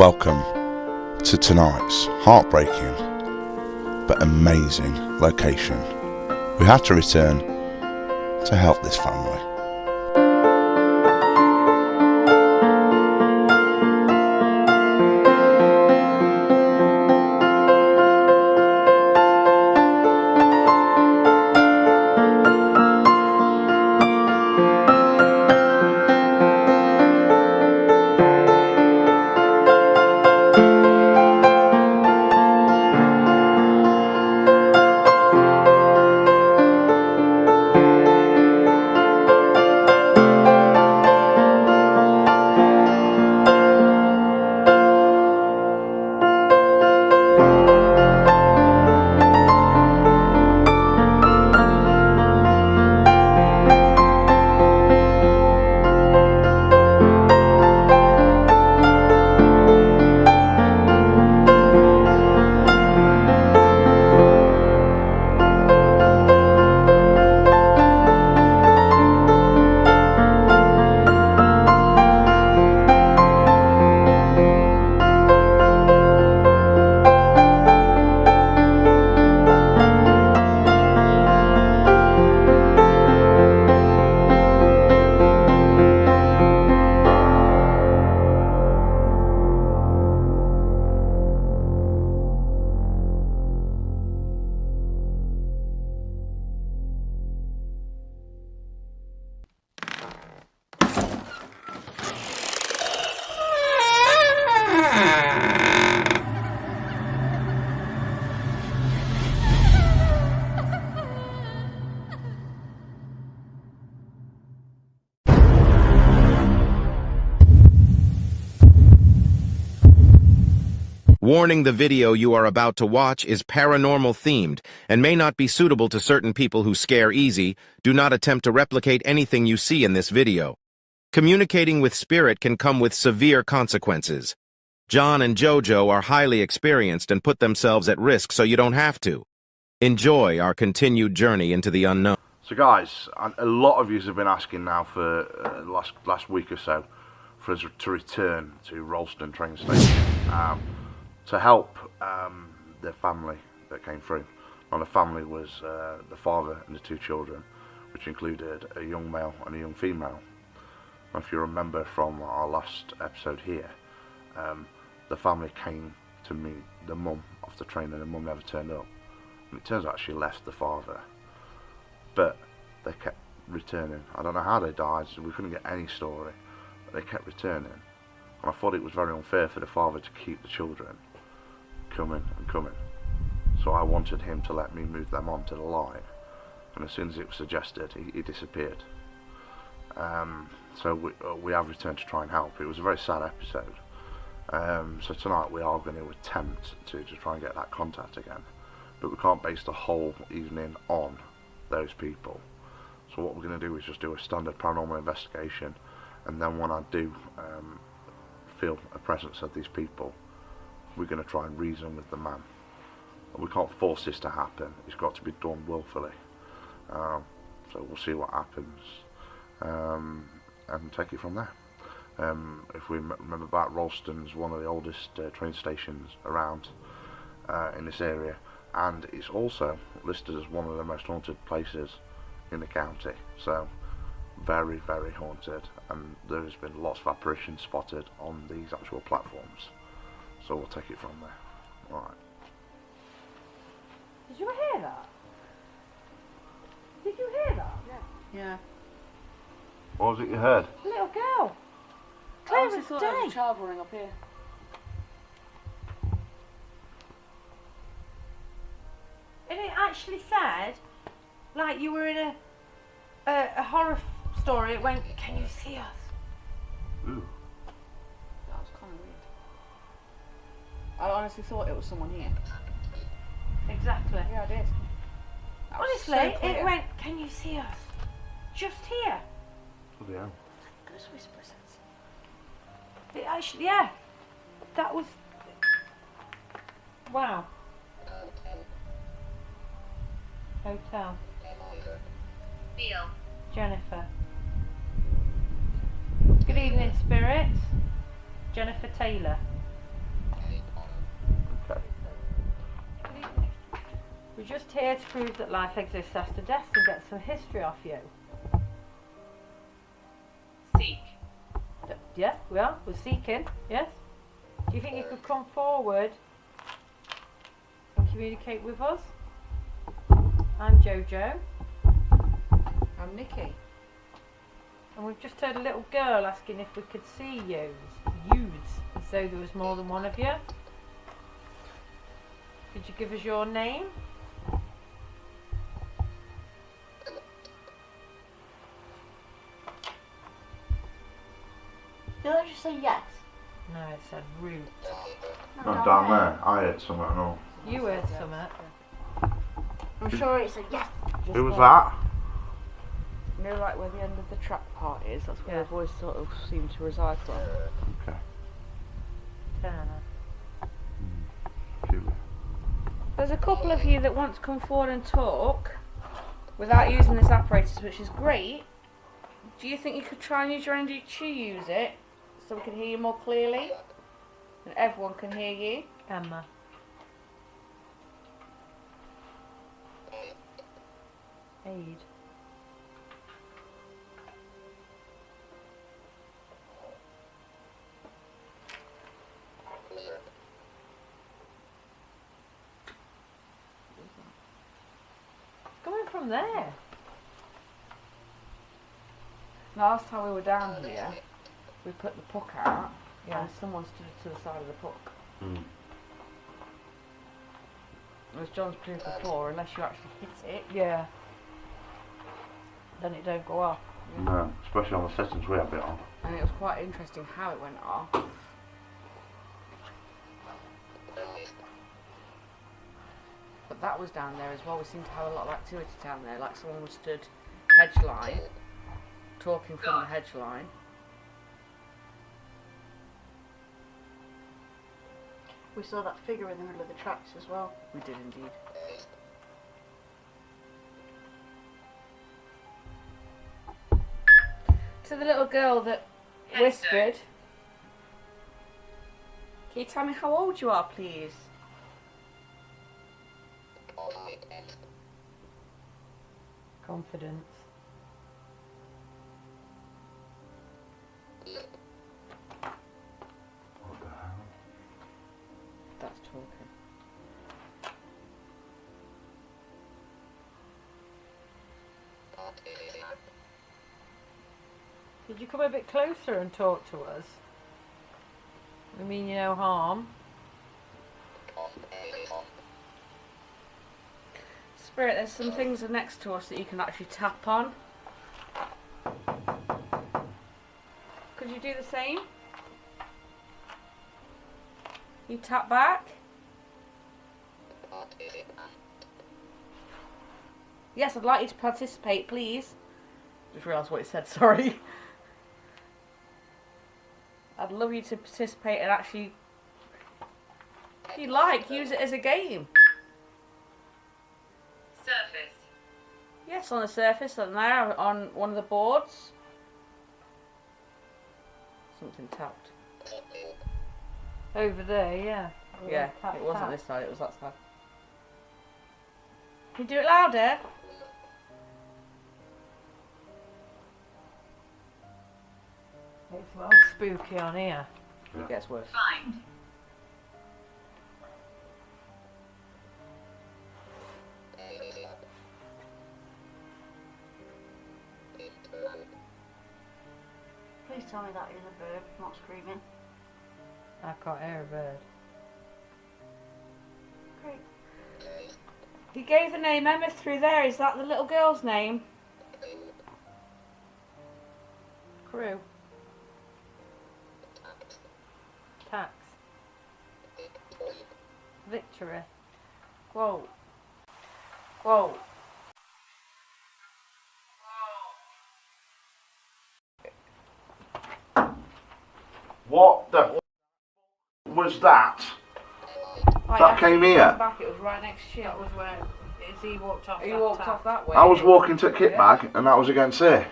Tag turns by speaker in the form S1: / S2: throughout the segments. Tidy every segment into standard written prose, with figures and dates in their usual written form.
S1: Welcome to tonight's heartbreaking but amazing location. We had to return to help this family.
S2: Warning: the video you are about to watch is paranormal themed and may not be suitable to certain people who scare easy. Do not attempt to replicate anything you see in this video. Communicating with spirit can come with severe consequences. John and Jojo are highly experienced and put themselves at risk so you don't have to. Enjoy our continued journey into the unknown.
S1: So guys, a lot of you have been asking now for last week or so for us to return to Ralston train station to help the family that came through. And the family was the father and the two children, which included a young male and a young female. And if you remember from our last episode here, the family came to meet the mum off the train and the mum never turned up. And it turns out she left the father, but they kept returning. I don't know how they died, so we couldn't get any story, but they kept returning. And I thought it was very unfair for the father to keep the children coming and coming. So I wanted him to let me move them onto the line. And as soon as it was suggested, he disappeared. So we have returned to try and help. It was a very sad episode. So tonight we are going to attempt to try and get that contact again. But we can't base the whole evening on those people. So what we're going to do is just do a standard paranormal investigation. And then when I do feel a presence of these people, we're going to try and reason with the man. We can't force this to happen. It's got to be done willfully. So we'll see what happens and take it from there. If we remember back, Ralston's one of the oldest train stations around in this area, and it's also listed as one of the most haunted places in the county. So very, very haunted, and there's been lots of apparitions spotted on these actual platforms. So we'll take it from there. Alright.
S3: Did you hear that? Did you hear that?
S4: Yeah.
S1: What was it you heard?
S3: A little girl.
S4: I
S3: Clear
S4: honestly
S3: as
S4: thought there was
S3: day.
S4: a child running up here.
S3: And it actually said, like you were in a horror story. It went, "Can you see us?"
S1: Ooh.
S4: That was kind of weird. I honestly thought it was someone here.
S3: Exactly.
S4: Yeah, I did. That was
S3: Honestly,
S4: so clear.
S3: it went, "Can you see us?" Just here.
S1: Bloody hell.
S4: Ghost whispers.
S3: It actually, yeah. That was. Wow. Hotel.
S5: Neil.
S3: Jennifer. Good evening, spirits. Jennifer Taylor. We're just here to prove that life exists after death and get some history off you.
S5: Seek.
S3: Yeah, we are. We're seeking. Yes. Do you think you could come forward and communicate with us? I'm Jojo.
S4: I'm Nikki.
S3: And we've just heard a little girl asking if we could see yous, as though there was more than one of you. Could you give us your name?
S6: Did I just say yes?
S3: No, it said root.
S1: Not down there. I heard something and all.
S3: You heard something.
S6: I'm sure it said yes.
S1: Who was that?
S4: You know, like where the end of the track part is, that's where
S3: Yeah.
S4: the voice sort of seemed to reside from.
S1: Okay.
S3: Fair enough.
S1: Peculiar.
S4: There's a couple of you that want to come forward and talk without using this apparatus, which is great. Do you think you could try and use your energy to use it so we can hear you more clearly and everyone can hear you?
S3: Emma. Aid. Coming from there.
S4: Last time we were down here, we put the puck out
S3: Yeah.
S4: and someone stood to the side of the puck.
S1: Mm.
S4: As John's proved before, unless you actually hit it,
S3: Yeah. Then it don't go off.
S1: No, especially on the settings we have it on.
S4: and it was quite interesting how it went off. But that was down there as well. We seemed to have a lot of activity down there, like someone was stood hedge line, talking from the hedge line.
S6: We saw that figure in the middle of the tracks as well.
S4: We did indeed. To the little girl that whispered, can you tell me how old you are, please?
S3: Confidence.
S1: What the hell?
S4: That's talking.
S3: Could you come a bit closer and talk to us? We mean you no harm.
S4: Spirit, there's some things next to us that you can actually tap on. Could you do the same? You tap back? Yes, I'd like you to participate, please. Just realised what it said, sorry. I'd love you to participate and actually, if you like, use it as a game.
S5: Surface.
S4: Yes, on the surface, and there, on one of the boards. Something tapped.
S3: Over there, yeah.
S4: Yeah,
S3: Tap,
S4: it wasn't
S3: tap.
S4: this side, it was that side. Can you do it louder?
S3: It's well spooky on here.
S4: It gets worse.
S5: Find.
S6: Please tell me that is a bird, not screaming.
S3: I can't hear a bird.
S6: Great.
S4: You gave the name Emma through there, is that the little girl's name?
S3: Crew. Tax. Victory.
S4: Whoa. Whoa.
S1: What the was that?
S4: Right,
S1: That
S4: after
S1: came
S4: you
S1: here?
S4: came back, it was right next to you.
S3: That was where he walked off.
S4: He
S3: that
S4: walked
S3: tap.
S4: off that way.
S1: I was walking to kit bag and that was against here.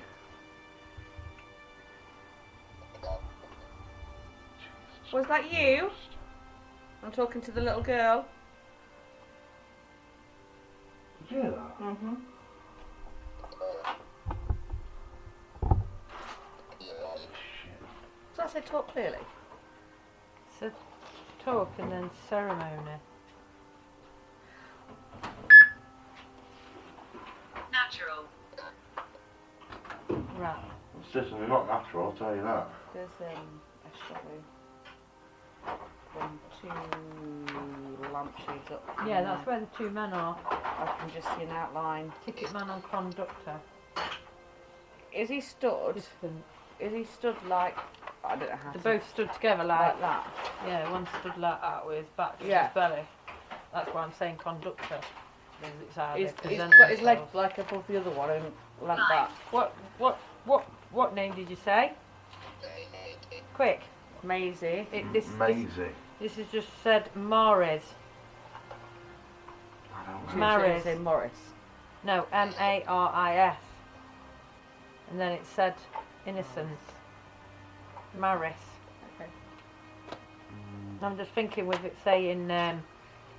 S4: Was that you? I'm talking to the little girl.
S1: you hear that?
S4: Mm-hmm. Does that say talk clearly?
S3: So talk and then ceremony.
S5: Natural.
S3: Right.
S1: It's certainly not natural, I'll tell you that.
S4: There's a shadow from 2 lampshades up.
S3: Yeah, that's where the 2 men are.
S4: I can just see an outline.
S3: Ticket man and conductor.
S4: Is he stood?
S3: Distant.
S4: Is he stood like, I don't know how
S3: They both stood together
S4: like that?
S3: Yeah, one stood like that with his back to
S4: Yeah.
S3: his belly. That's why I'm saying conductor. Because it's how
S4: He's
S3: they present
S4: got his leg
S3: themselves.
S4: like above the other one and like that.
S3: What name did you say? Quick.
S4: Maisie.
S3: This
S1: Maisie.
S3: is just said Maris.
S1: I don't know.
S3: Maris.
S4: Say Morris.
S3: No, Maris. And then it said innocence. Maris.
S4: Okay.
S3: I'm just thinking with it saying
S1: No,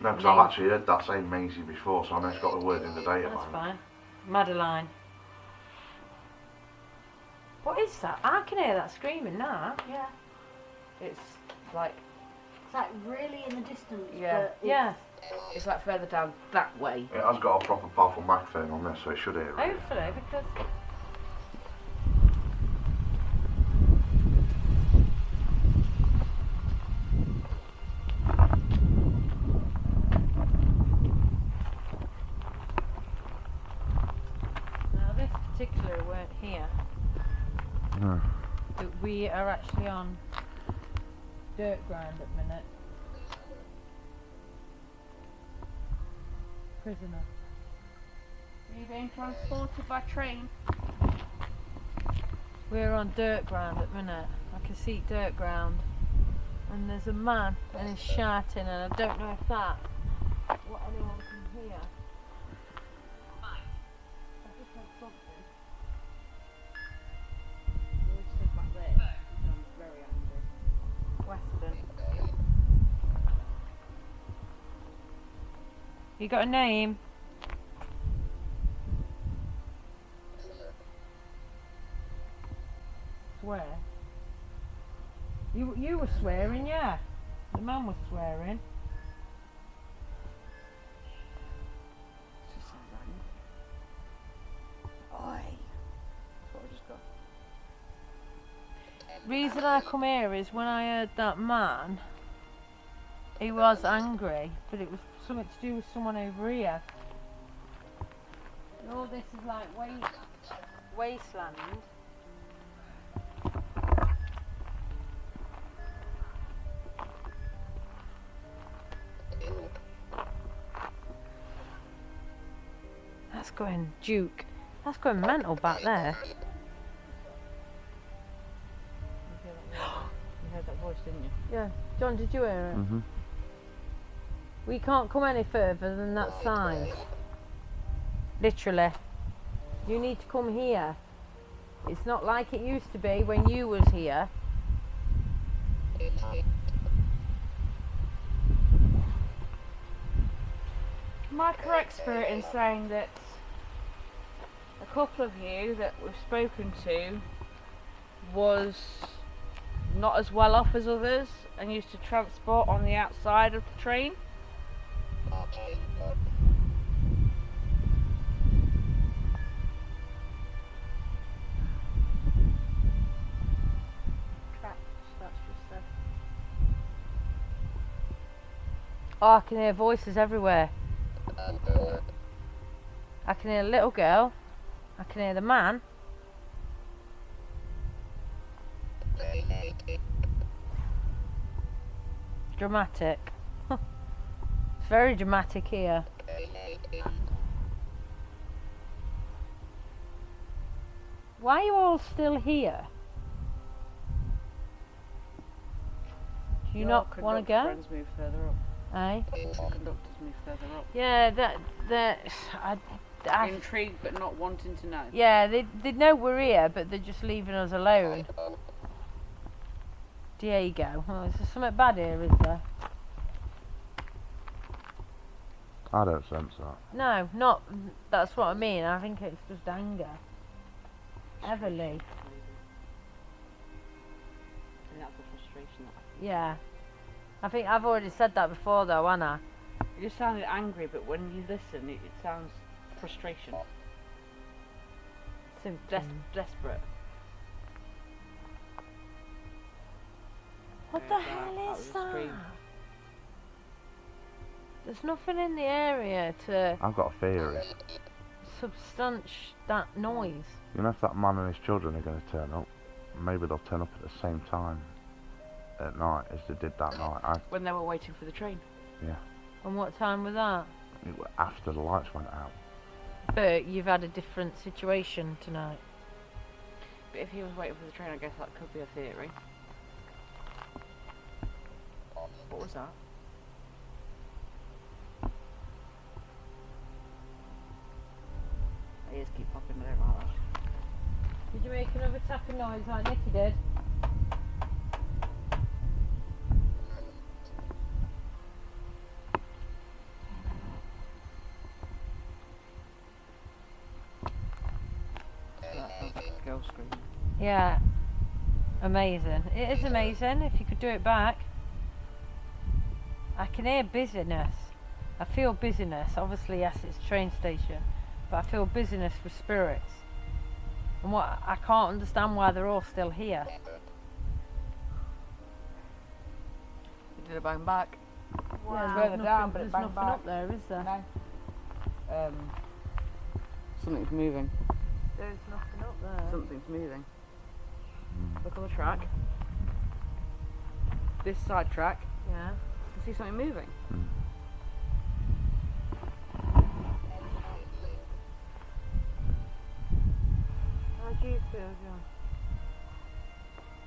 S1: because
S3: name.
S1: I've actually heard that saying Maisie before, so I know it's got the word in the data.
S3: that's fine. Madeline. What is that? I can hear that screaming now.
S6: Yeah.
S4: It's like,
S6: It's like really in the distance.
S4: Yeah.
S6: But it's,
S3: Yeah,
S4: it's like further down that way.
S1: It has got a proper powerful microphone on this, so it should hear it.
S3: hopefully, because now this particular weren't here.
S1: No.
S3: But we are actually on dirt ground at the minute. Prisoner.
S4: Are you being transported by train?
S3: We're on dirt ground at the minute. I can see dirt ground. And there's a man and he's shouting, and I don't know if that what anyone can hear. I just heard something.
S4: We stood back there. I'm very angry.
S3: Western. You got a name? Swear. You were swearing, yeah. The man was swearing.
S4: She sounds angry. Oi. That's what I just got.
S3: Reason I come here is when I heard that man, he was angry, but it was something to do with someone over here. And all this is like wasteland. That's going Duke. That's going mental back there.
S4: You heard that voice, didn't you?
S3: Yeah. John, did you hear it?
S1: Mm-hmm.
S3: We can't come any further than that sign. Literally. You need to come here. It's not like it used to be when you was here.
S4: Am I correct, Spirit, in saying that a couple of you that we've spoken to was not as well off as others and used to transport on the outside of the train? That's just said.
S3: Oh, I can hear voices everywhere. I can hear a little girl. I can hear the man. Dramatic. It's very dramatic here. Why are you all still here? Do you not want to go?
S4: Friends move further up.
S3: Eh?
S4: Conductors move further up.
S3: Yeah, I
S4: Intrigued but not wanting to know.
S3: yeah, they know we're here, but they're just leaving us alone. There you go. Oh, is there something bad here, is there?
S1: I don't sense that.
S3: No, not. That's what I mean. I think it's just anger. Heavily.
S6: I think that's the frustration that I feel.
S3: Yeah. I think I've already said that before, though, haven't I?
S6: It just sounded angry, but when you listen, it sounds frustration. Desperate.
S3: What
S6: Yeah,
S3: the hell
S6: that
S3: is
S6: was a
S3: that?
S6: scream.
S3: There's nothing in the area to
S1: I've got a theory.
S3: substantiate that noise.
S1: You know, if that man and his children are going to turn up, maybe they'll turn up at the same time at night as they did that night.
S6: When they were waiting for the train.
S1: Yeah,
S3: And what time was that?
S1: after the lights went out.
S3: But you've had a different situation tonight.
S6: But if he was waiting for the train, I guess that could be a theory. What was that? My ears keep popping, I don't like that.
S3: Did you make another tapping noise like Nicky did?
S6: That sounds like a girl screaming.
S3: Yeah. Amazing. It is amazing if you could do it back. I can hear busyness. I feel busyness. Obviously, yes, it's a train station. But I feel busyness with spirits. And what I can't understand why they're all still here.
S6: It did a bang back.
S3: Yeah,
S6: further
S3: there's
S6: down, but it
S3: there's
S6: banged
S3: nothing
S6: back.
S3: up there, is there?
S6: No. Something's moving.
S3: There's nothing up there.
S6: Something's moving. Look on the track. This side track.
S3: Yeah.
S6: You can see something moving.
S3: How do you feel, John?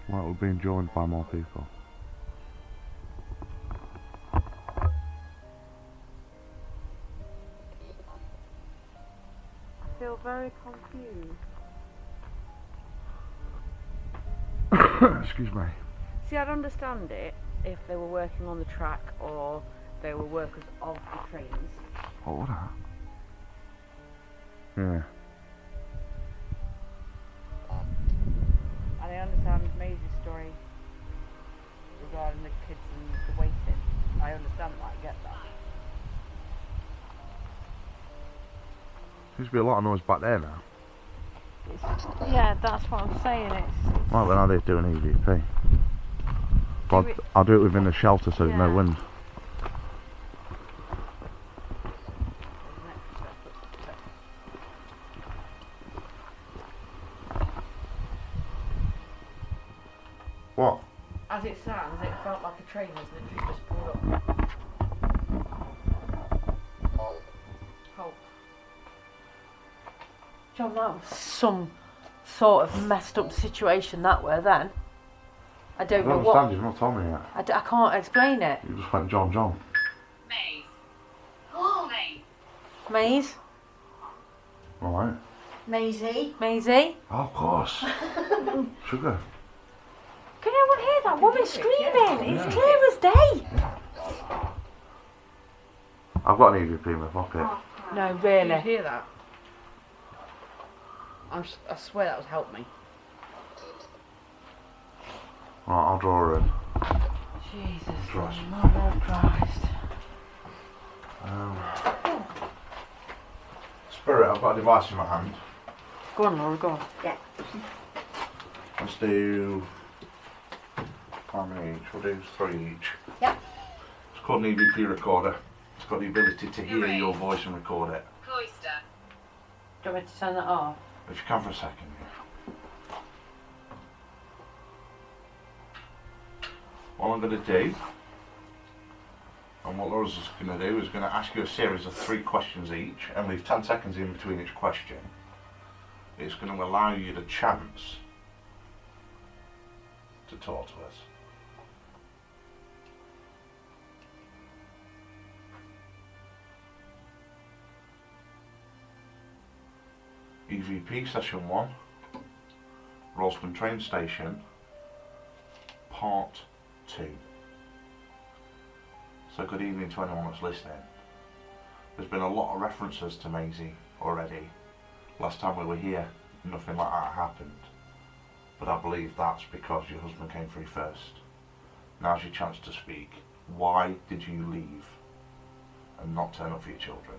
S1: Well, we're being joined by more people.
S3: I feel very confused.
S1: Excuse me.
S6: See, I'd understand it if they were working on the track or they were workers of the trains.
S1: What was that? Yeah.
S6: And I understand Maisie's story regarding the kids and the waiting. I understand that, I get that.
S1: Seems to be a lot of noise back there now.
S3: Yeah, that's what I'm saying. It's
S1: Right, when are they doing EVP? But I'll do it within the shelter so there's no
S3: Yeah.
S1: wind. What?
S6: As it sounds, it felt like a train was literally just pulled up. Oh.
S3: John, that was some sort of messed up situation that were then. I
S1: I
S3: don't
S1: don't
S3: know
S1: understand,
S3: what.
S1: you've not told me yet.
S3: I can't explain it.
S1: You just went John John.
S5: Maze. Oh, maze.
S3: Maze?
S1: Alright.
S6: Maisie.
S3: Maisie?
S1: Oh, of course. Sugar.
S3: Can anyone hear that woman screaming?
S1: Yeah.
S3: It's clear as day.
S1: I've got an EVP in my pocket.
S3: No,
S6: Did
S3: really.
S6: you hear that? I swear that was help me.
S1: Right, I'll draw her in.
S3: Jesus,
S1: Trust.
S3: Mother of Christ.
S1: Spirit, I've got a device in my hand.
S3: Go on, Laura, go on.
S1: Let's do... how many each? We'll do 3 each.
S3: Yep.
S1: It's called an EVP recorder. It's got the ability to hear your voice and record it.
S5: Cloister.
S3: Do you want me to turn that off?
S1: If you can for a second, yeah. What I'm going to do, and what Laura's going to do, is going to ask you a series of 3 questions each, and leave 10 seconds in between each question. It's going to allow you the chance to talk to us. EVP session 1, Rollston train station, part 2. So good evening to anyone that's listening. There's been a lot of references to Maisie already. Last time we were here, nothing like that happened. But I believe that's because your husband came through first. Now's your chance to speak. Why did you leave and not turn up for your children?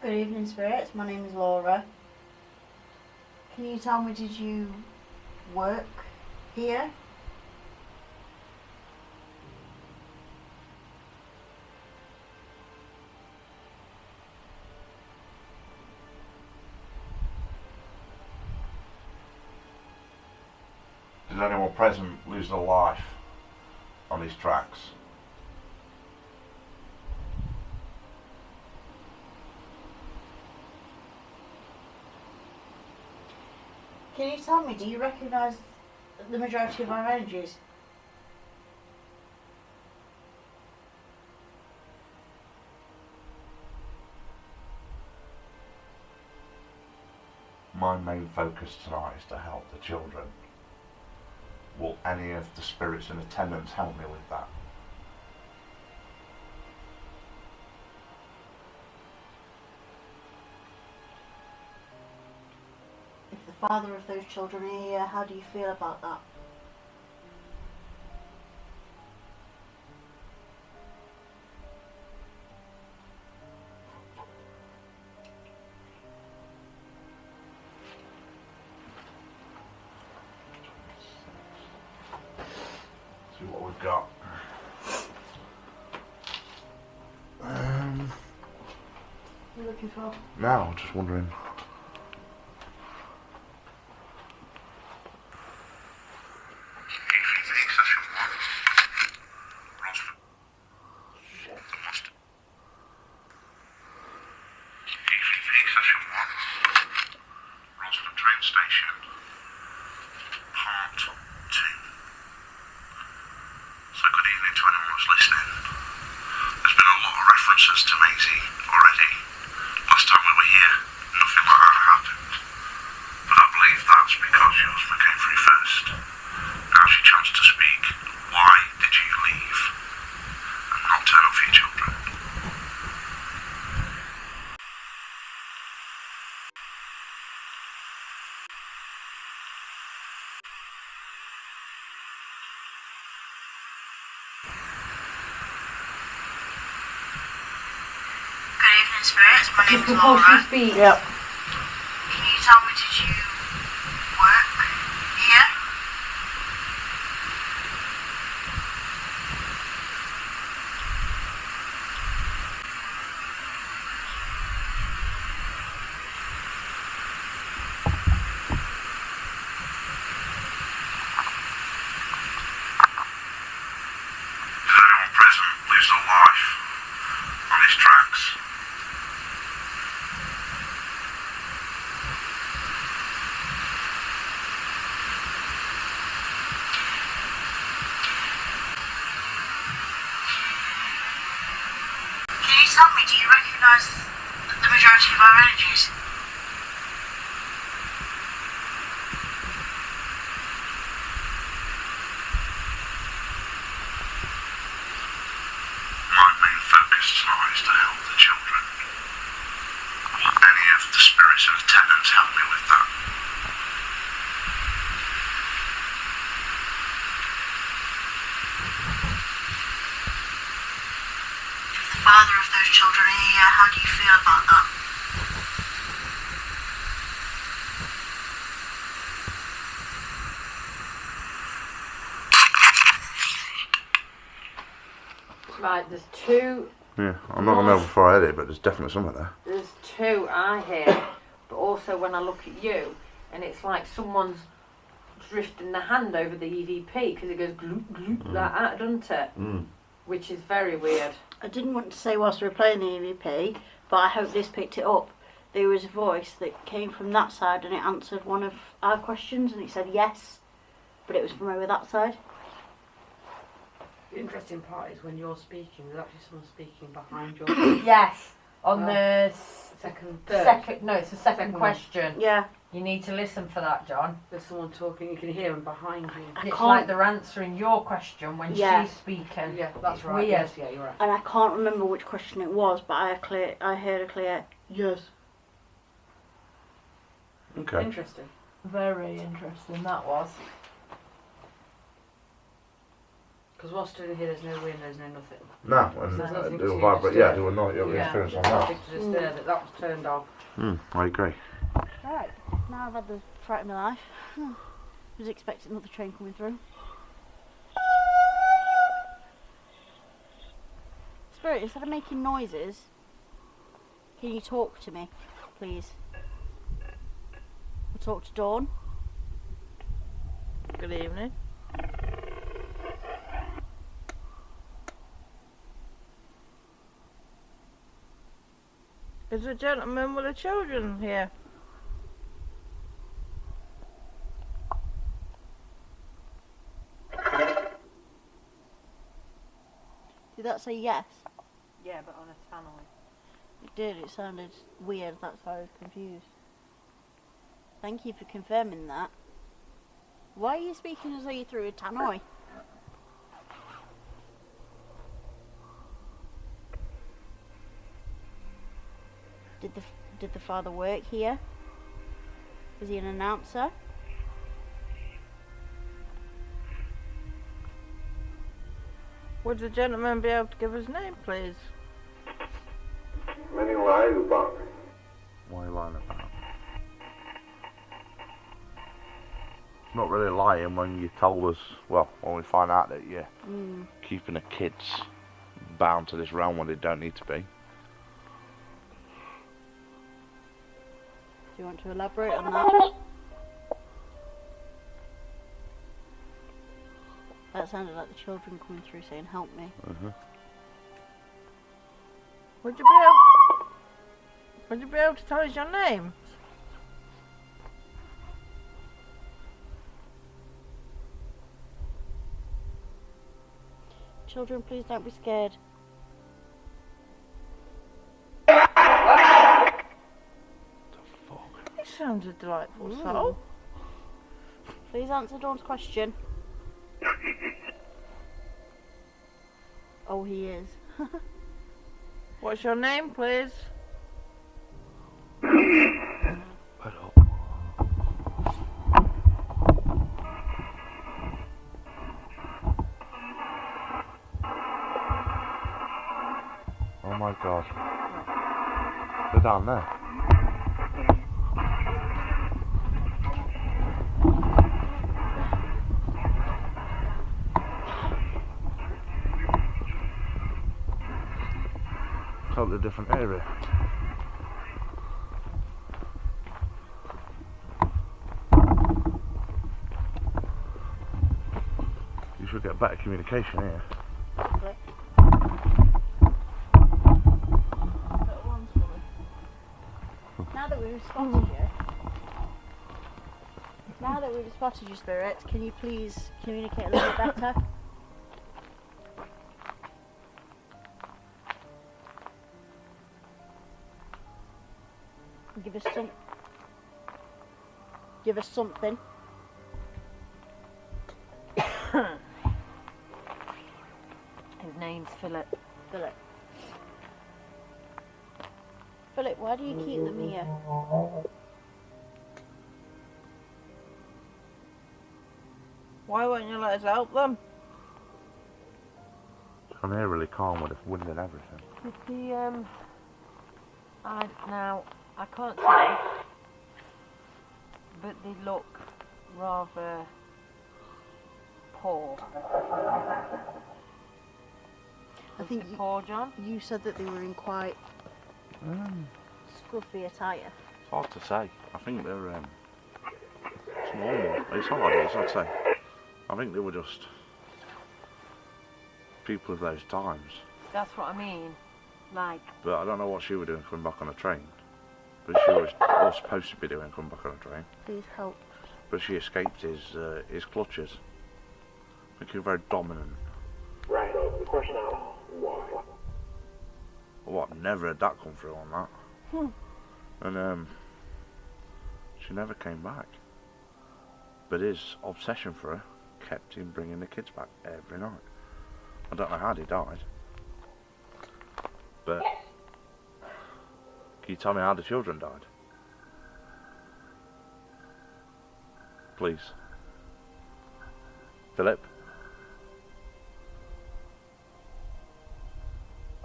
S7: Good evening, spirits. My name is Laura. Can you tell me, did you work here?
S1: Did anyone present lose their life on these tracks?
S7: Can you tell me, do you recognise the majority of our energies?
S1: My main focus tonight is to help the children. Will any of the spirits in attendance help me with that?
S7: If the father of those children are here, how do you feel about that?
S1: See what we've got.
S7: What are you looking for?
S1: Now, just wondering.
S8: To Maisie already. Last time we were here, nothing like that happened. But I believe that's because your husband came through first. Now's your chance to speak. Why did you leave and not turn up for your children?
S7: Spirits, my name
S4: Just
S7: is
S4: before
S7: Laura.
S4: she speaks.
S7: Yep. Can you tell me, did you work here?
S8: Did anyone present lose their life on these tracks?
S7: Can you tell me, do you recognise the majority of our energies?
S8: My main focus tonight is to help the children. Will any of the spirits in attendance help me with that?
S7: If the father of those children are here, how do you feel about that?
S3: Right, there's two.
S1: Yeah, I'm not gonna know before I edit, but there's definitely something there.
S3: There's two I hear, but also when I look at you, and it's like someone's drifting the hand over the EVP because it goes gloop gloop like that, doesn't it? Which is very weird.
S7: I didn't want to say whilst we were playing the EVP, but I hope this picked it up. There was a voice that came from that side and it answered one of our questions and it said yes, but it was from over that side.
S6: The interesting part is when you're speaking, there's actually someone speaking behind your
S3: Yes, on the
S6: second,
S3: second. No, it's the second
S6: Second one.
S3: question.
S7: Yeah,
S6: You need to listen for that, John.
S4: There's someone talking, you can hear them behind you.
S6: It's
S7: can't-
S6: like they're answering your question when
S7: Yeah.
S6: she's speaking.
S4: Yeah, that's
S6: It's
S4: right.
S6: weird.
S4: Yes, yeah, you're right.
S7: And I can't remember which question it was, but I heard a clear yes.
S1: Okay.
S4: Interesting.
S3: Very interesting that was.
S4: Because whilst stood in here, there's no wind, there's no nothing.
S1: No, and
S4: There's nothing
S1: do
S4: to
S1: a vibrate.
S4: disturb.
S1: Yeah, do a night. You have
S4: Yeah,
S1: experience on
S4: there's
S1: that.
S4: nothing to disturb it. That was turned off.
S1: I agree.
S7: Right, now I've had the fright of my life. I was expecting another train coming through. Spirit, instead of making noises, can you talk to me, please? Or talk to Dawn.
S3: Good evening. Is a gentleman with the children here?
S7: Did that say yes?
S6: Yeah, but on a tannoy.
S7: It did, it sounded weird, that's why I was confused. Thank you for confirming that. Why are you speaking as though you threw a tannoy? Did the father work here? Is he an announcer?
S3: Would the gentleman be able to give his name, please?
S8: Many lies about me.
S1: Why are you lying about? It's not really lying when you told us. Well, when we find out that you're keeping the kids bound to this realm when they don't need to be.
S7: Do you want to elaborate on that? That sounded like the children coming through saying, help me.
S3: Would you be able to tell us your name?
S7: Children, please don't be scared.
S3: He sounds a delightful soul.
S7: Please answer Dawn's question. Oh, he is.
S3: What's your name, please?
S1: Oh my god. They're down there. Totally different area. You should get better communication here.
S7: Now that we've spotted you, Spirit, can you please communicate a little bit better? Give us something.
S3: His name's Philip.
S7: Philip. Philip, why do you keep them here?
S3: Why won't you let us help them?
S1: I'm here really calm with the wind and everything.
S3: I can't say, but they look rather poor.
S7: I think
S3: Poor, John?
S7: you said that they were in quite scruffy attire.
S1: It's hard to say. I think they're it's normal. It's hard. It's hard to say. I think they were just people of those times.
S3: That's what I mean. Like,
S1: But I don't know what she was doing coming back on a train. But she was supposed to be doing coming back on a train.
S7: Please help.
S1: But she escaped his clutches. I think he was very dominant.
S8: Right, the question now, why?
S1: Well, I've never had that come through on that. And she never came back. But his obsession for her kept him bringing the kids back every night. I don't know how he died. But can you tell me how the children died? Please. Philip?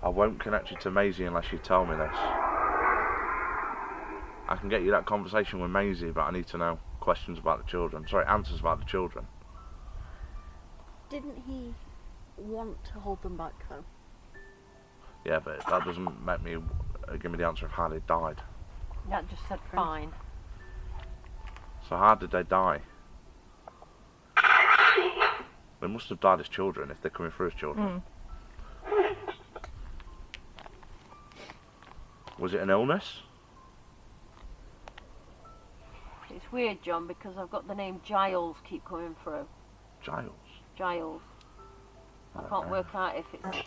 S1: I won't connect you to Maisie unless you tell me this. I can get you that conversation with Maisie, but I need to know questions about the children. Sorry, answers about the children.
S7: Didn't he want to hold them back though?
S1: Yeah, but that doesn't make me give me the answer of how they died.
S3: That just said fine.
S1: So how did they die? They must have died as children if they're coming through as children. Was it an illness?
S3: It's weird, John, because I've got the name Giles keep coming through.
S1: Giles?
S3: Giles. I can't work out if it's...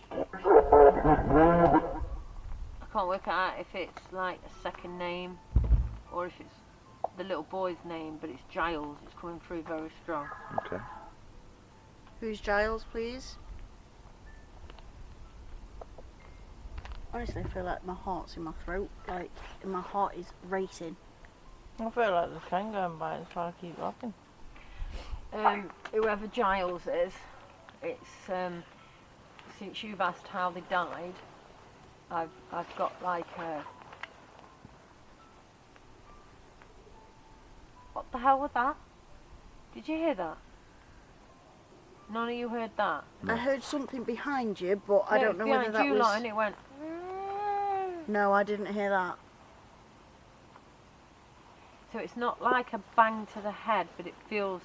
S3: I can't work out if it's like a second name or if it's the little boy's name, but it's Giles. It's coming through very strong.
S1: Okay.
S7: Who's Giles, please? Honestly, I feel like my heart's in my throat. Like, my heart is racing.
S6: I feel like there's a train going by and it's trying to keep rocking.
S3: Whoever Giles is, it's since you've asked how they died, I've got like a... What the hell was that? Did you hear that? None of you heard that?
S7: I heard something behind you, but I don't know whether that
S3: you
S7: was...
S3: lot, and it went...
S7: No, I didn't hear that.
S3: So it's not like a bang to the head, but it feels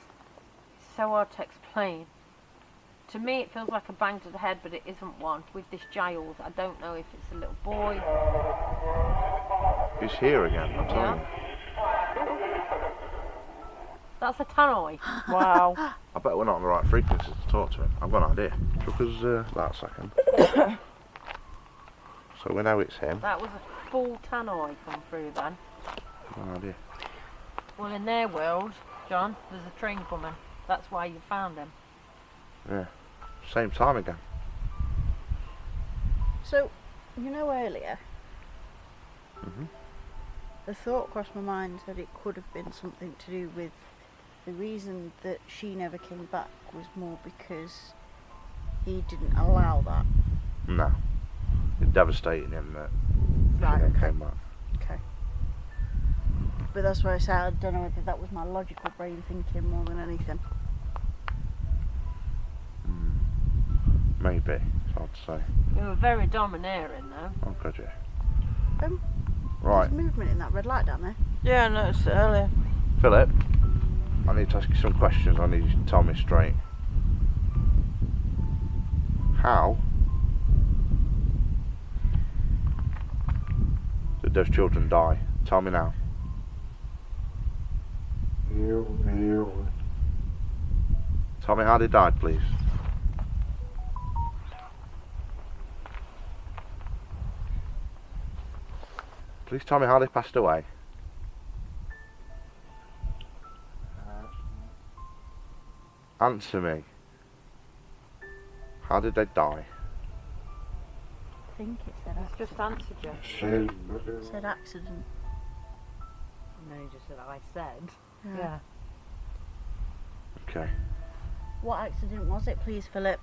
S3: so hard to explain. To me, it feels like a bang to the head, but it isn't one. With this Giles, I don't know if it's a little boy.
S1: He's here again, I'm telling you.
S3: That's a tannoy.
S6: Wow.
S1: I bet we're not on the right frequency to talk to him. I've got an idea. Because that a second. So we know it's him.
S3: That was a full tannoy come through then.
S1: I've got an idea.
S3: Well, in their world, John, there's a train coming. That's why you found him.
S1: Yeah. Same time again.
S7: So, you know earlier,
S1: Mhm.
S7: the thought crossed my mind that it could have been something to do with the reason that she never came back was more because he didn't allow that.
S1: No. It's devastating him that
S7: Right,
S1: she never
S7: okay.
S1: came back.
S7: Okay. But that's why I said I don't know whether that was my logical brain thinking more than anything.
S1: Maybe. It's hard to say.
S3: You were very domineering though.
S1: Oh, could you?
S7: There's
S1: Right.
S7: movement in that red light down there.
S6: Yeah, I noticed it earlier.
S1: Philip, I need to ask you some questions. I need you to tell me straight. How did those children die? Tell me now. Tell me how they died, please. Please tell me how they passed away. Answer me. How did they die?
S7: I think it said
S3: It's just answered you.
S7: It said accident.
S6: No, you just said I said.
S3: Yeah.
S1: Okay.
S7: What accident was it, please, Philip?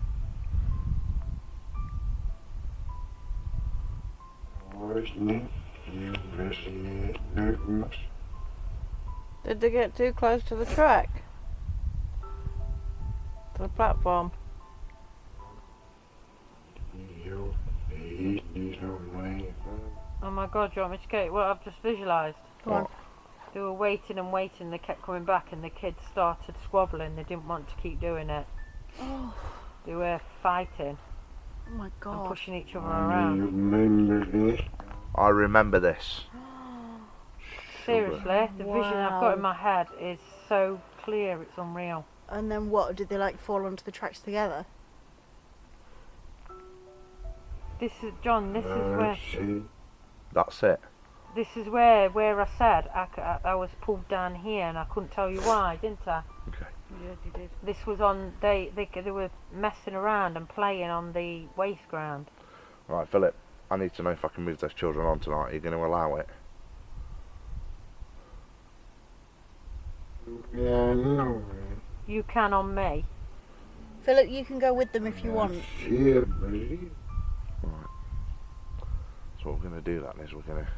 S6: Did they get too close to the track? To the platform?
S3: Oh my god, do you want me to get what I've just visualised?
S7: Go on.
S3: They were waiting and waiting, they kept coming back and the kids started squabbling, they didn't want to keep doing it.
S7: Oh,
S3: They were fighting
S7: oh my
S3: and
S7: god.
S3: pushing each other around.
S1: I remember this.
S3: Seriously, the vision I've got in
S7: Wow.
S3: my head is so clear, it's unreal.
S7: And then what? Did they like fall onto the tracks together?
S3: This is, John, this is where...
S1: That's it.
S3: This is where I said I was pulled down here, and I couldn't tell you why, didn't I?
S1: Okay.
S6: Yeah, you did.
S3: This was on. They were messing around and playing on the waste ground.
S1: Right, Philip, I need to know if I can move those children on tonight. Are you going to allow it?
S9: Yeah, no.
S3: You can on me.
S7: Philip, you can go with them if you want.
S9: Yeah, baby.
S1: Right. So what we're going to do then is we're going to...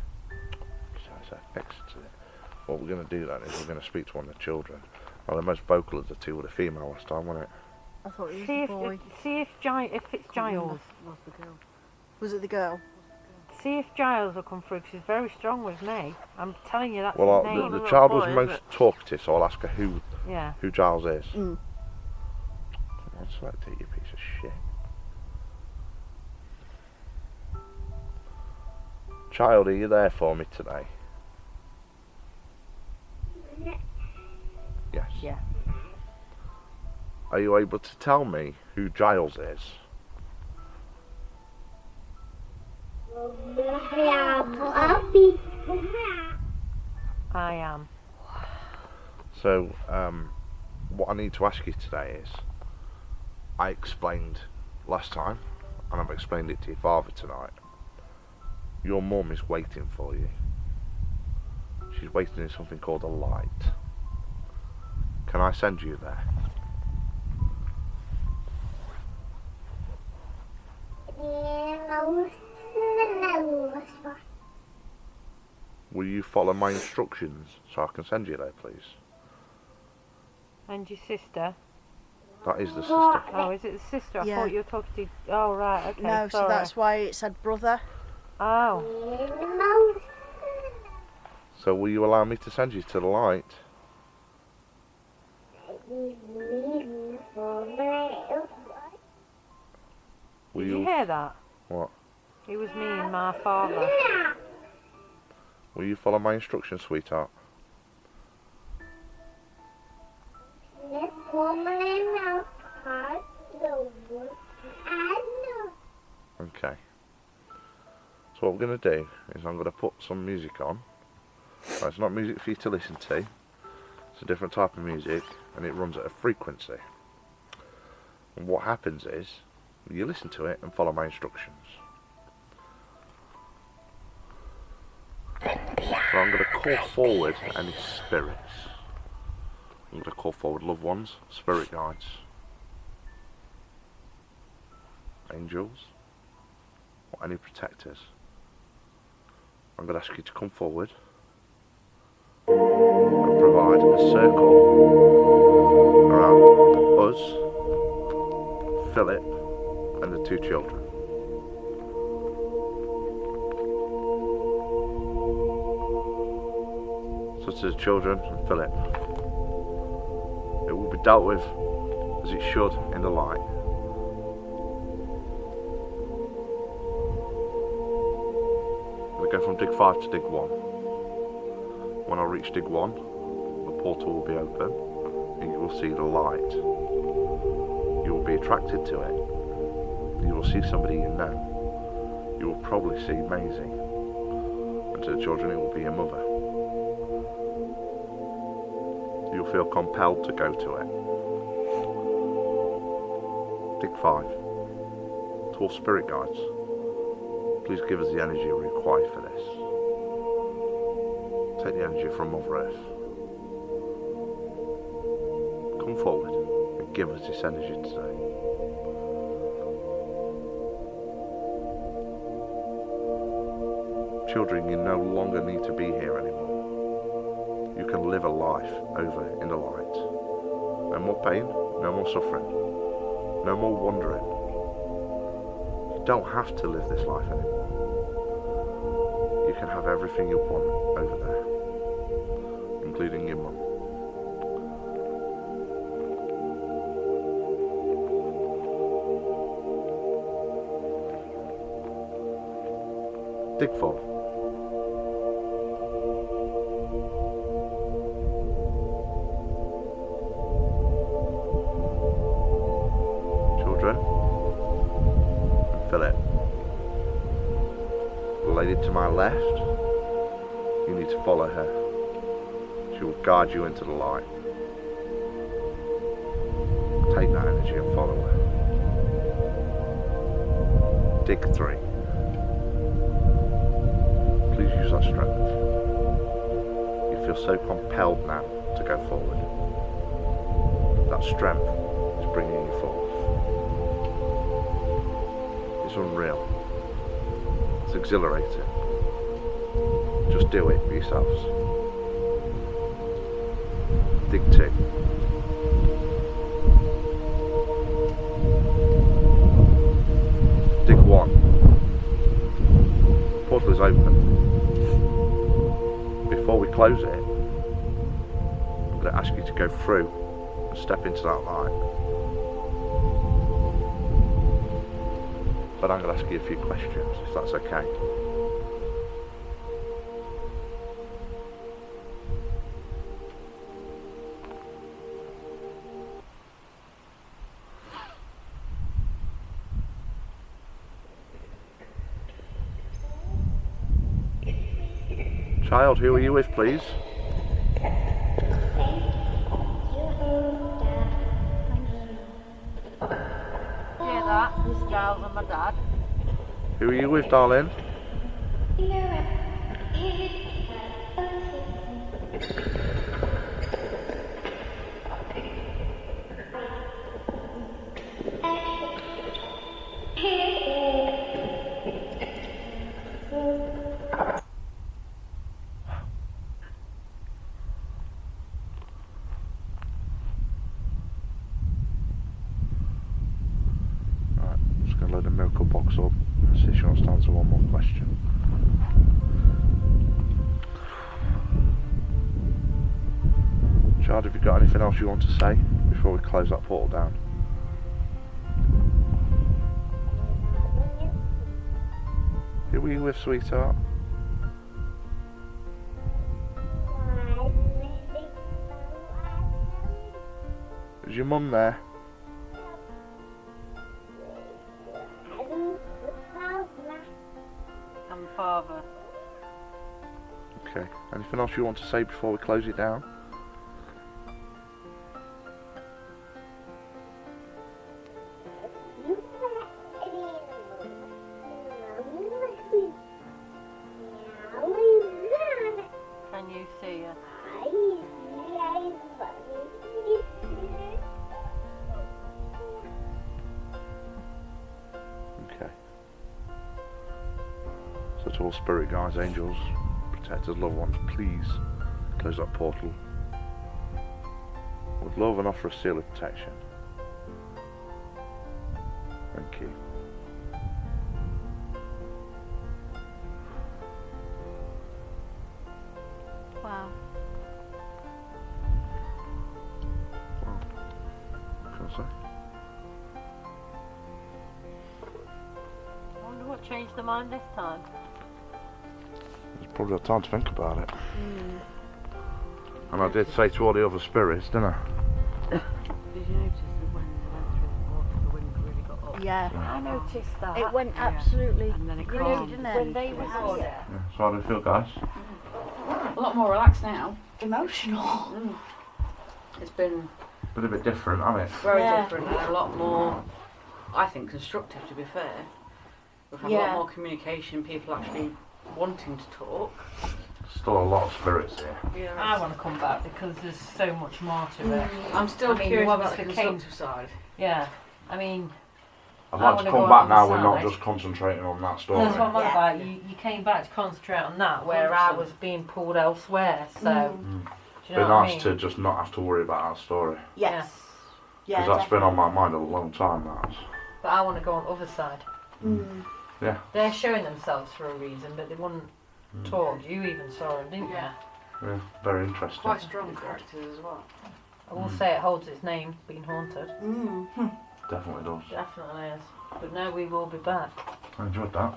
S1: What we're going to do then is we're going to speak to one of the children. Well, the most vocal of the two were the female last time, wasn't it?
S7: I thought it was
S3: See
S7: the
S3: if
S7: boy.
S3: if it's Giles.
S6: Was the girl.
S7: Was it the girl?
S3: See if Giles will come through, 'cause he's very strong with me. I'm telling you, that's
S1: Well,
S3: his name.
S1: the child was most talkative, so I'll ask her
S3: Yeah.
S1: who Giles is.
S7: Mm.
S1: Come on, select it, you piece of shit. Child, are you there for me today? Yes.
S3: Yeah.
S1: Are you able to tell me who Giles is?
S3: I am.
S1: So, what I need to ask you today is, I explained last time, and I've explained it to your father tonight. Your mum is waiting for you. She's waiting in something called a light. Can I send you there? Will you follow my instructions so I can send you there, please?
S3: And your sister?
S1: That is the sister.
S3: Oh, is it the sister? I
S7: Yeah.
S3: thought you were talking to... Oh, right, okay,
S7: No, so
S3: sorry.
S7: that's why it said brother.
S3: Oh.
S1: So will you allow me to send you to the light? Will
S3: Did you hear that?
S1: What?
S3: It was me and my father.
S1: Will you follow my instructions, sweetheart? Okay. So what we're going to do is I'm going to put some music on. Now, it's not music for you to listen to. It's a different type of music, and it runs at a frequency. And what happens is, you listen to it and follow my instructions. So I'm going to call forward any spirits. I'm going to call forward loved ones, spirit guides, angels, or any protectors. I'm going to ask you to come forward and provide a circle around us, Philip, and the two children. So to the children and Philip, it will be dealt with as it should in the light. We go from dig 5 to dig 1. When I reach dig 1, the portal will be open and you will see the light. You will be attracted to it. You will see somebody you know. You will probably see Maisie. And to the children it will be your mother. You'll feel compelled to go to it. Dig 5. To all spirit guides, please give us the energy we require for this. Take the energy from Mother Earth. Come forward and give us this energy today. Children, you no longer need to be here anymore. You can live a life over in the light. No more pain, no more suffering, no more wandering. You don't have to live this life anymore. You can have everything you want over there, including your mum. Dig 4. Children, Philip. The lady to my left You need to follow her. She will guide you into the light. Take that energy and follow her. Dig 3. Please use that strength. You feel so compelled now to go forward. That strength is bringing you forward. It's unreal. It's exhilarating. Just do it for yourselves. Dig 2. Dig 1. Portal is open. Before we close it, I'm going to ask you to go through and step into that light. But I'm going to ask you a few questions, if that's okay. Child, who are you with, please?
S3: Hear that? This Giles and my dad.
S1: Who are you with, darling? Right, I'm just going to load the miracle box up and see if she wants to answer one more question. Child, have you got anything else you want to say before we close that portal down? Who were you with, sweetheart? Is your mum there?
S3: And father.
S1: Okay. Anything else you want to say before we close it down?
S3: Can you see her?
S1: Okay. So to all spirit guides, angels, protectors, loved ones, please close that portal with love and offer a seal of protection. Thank you.
S3: Wow.
S1: Well, what can I say?
S3: I wonder what changed their mind this time.
S1: It's probably had time to think about it. And I did say to all the other spirits, didn't I?
S6: Did you notice that when they went through the water, the wind really got up?
S7: Yeah.
S3: I noticed that.
S7: It went absolutely
S6: And then it
S7: crazy,
S6: calmed.
S7: didn't it?
S3: when they were
S7: Yeah.
S3: here.
S1: Yeah. So how do you feel, guys?
S4: A lot more relaxed now.
S7: Emotional.
S4: It's been
S1: Been a bit different, hasn't it?
S4: very
S7: Yeah.
S4: different and a lot more, I think, constructive, to be fair. We've had a
S7: Yeah.
S4: lot more communication, people actually wanting to talk.
S1: Still a lot of spirits here.
S3: I want to come back because there's so much more to it.
S4: I'm still
S3: I mean,
S4: curious
S3: you
S4: about the
S3: obviously came-
S4: constructive side.
S3: Yeah, I mean,
S1: I'd
S3: I
S1: like
S3: wanna
S1: to
S3: go
S1: come
S3: on
S1: back
S3: the
S1: now. We're not
S3: side.
S1: just concentrating on that story.
S3: that's what I'm on
S7: Yeah.
S3: about. You came back to concentrate on that, where I
S4: 100%.
S3: was being pulled elsewhere. So, do you
S1: Be
S3: know what I
S1: nice
S3: mean?
S1: to just not have to worry about our story,
S7: Yes. Yeah.
S1: because that's been on my mind a long time. That's
S3: But I want to go on the other side.
S7: Mm.
S1: yeah.
S3: They're showing themselves for a reason, but they wouldn't talk. You even saw them, didn't
S4: Yeah.
S1: Yeah, very interesting.
S4: Quite strong characters as well.
S3: you? I will say it holds its name, being haunted.
S7: Mm.
S1: Definitely does.
S3: Definitely is. But no, we will be back.
S1: I enjoyed that.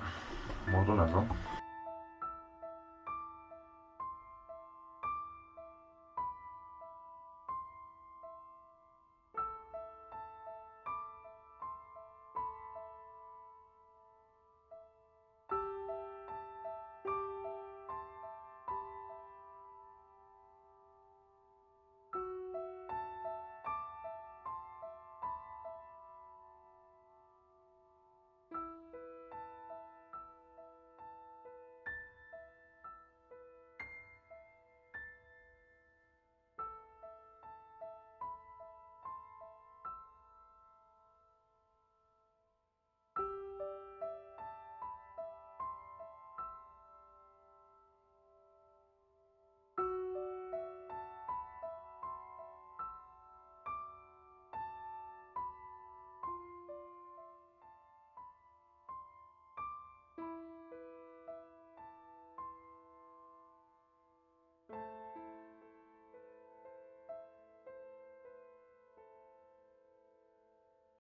S1: Well done, everyone.